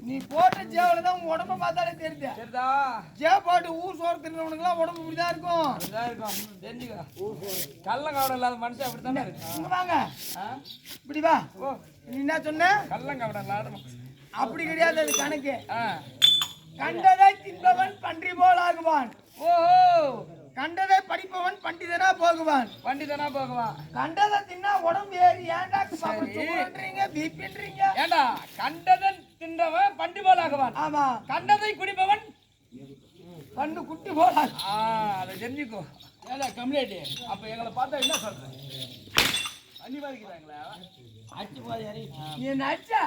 நீ போட்ட ஜேவல தான் உன் உடம்ப பார்த்தாலே தெரியுது. சரிதா? ஜே போட்டு ஊர் சோறு தின்னவனுக்குலாம் உடம்பு இப்படிதான் இருக்கும். அப்படிதான் இருக்கும். தெரிஞ்சுக்க. கள்ளங்கவடம் இல்லாத மனுஷன் அப்படித்தானே இருக்கு. இங்க வாங்க. இப்படி வா. ஓ, நீ என்ன சொன்ன? கள்ளங்கவடம் இல்லாத. அப்படி கிடையாது அது கணக்கு. கண்டதை தின்பவன் பன்றி போல் ஆகுவான். ஓஹோ. கண்டதை படிப்பவன் பண்டிதனா போகுவான். பண்டிதனா போகுவான். கண்டதை தின்னா உடம்பு ஏறி ஏன்டா சுகர்ன்றீங்க பிபின்றீங்க? ஏண்டா கண்டதை தின்றவன் பண்டி போல் ஆகுவான். ஆமா. கண்டதை குடிப்பவன் கண்ணு குட்டி போல் ஆகும். அதை தெரிஞ்சுக்கோ. ஏடா கம்ப்ளைண்ட். அப்ப எங்களை பார்த்தா என்ன சொல்றேன்? அண்ணி வாங்கிக்கிறாங்களா? அடிச்சு போய் அடி. நீ என்ன அடிச்சா?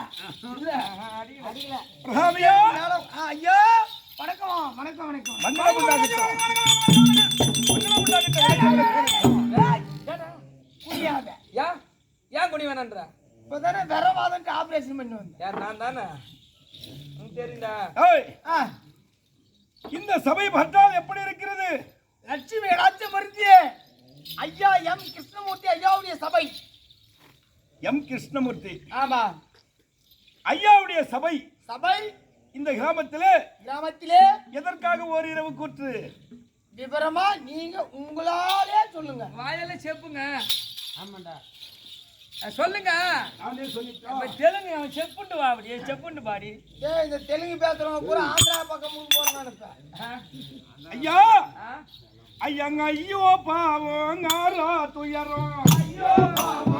இல்ல அடிக்கல. ஐயோ ஐயோ. வணக்கம் வணக்கம் வணக்கம். ஏன் குடி வேணான்ற? இப்பதானே வெறவாதம் ஆபரேஷன் பண்ணி வந்தேன். யார்? நான் தானே. தெரியுதா? இந்த சபை பார்த்தால் எப்படி இருக்கிறது? லட்சுமி ராஜ்யம் மருந்தியே ஐயா எம் கிருஷ்ணமூர்த்தி ஐயாவுடைய சபை. எம் கிருஷ்ணமூர்த்தி. ஆமா. ஐயாவுடைய சபை. சபை இந்த கிராமத்திலே எதற்காக ஓரிரவு கூற்று? விவரமா நீங்க உங்களாலே சொல்லுங்க. வாயில செப்புங்க. ஆமாண்டா சொல்லுங்க. நானே சொல்லிட்டேன். தெலுங்கு அவன் செப்புண்டு வா. அப்படியே செப்புண்டு பாடி. ஏய் இந்த தெலுங்கு பேசுறவங்க பூரா ஆந்திரா பக்கம் போறாங்க. ஐயா ஐயங்க ஐயோ பாவம் துயரம் ஐயோ பாவம்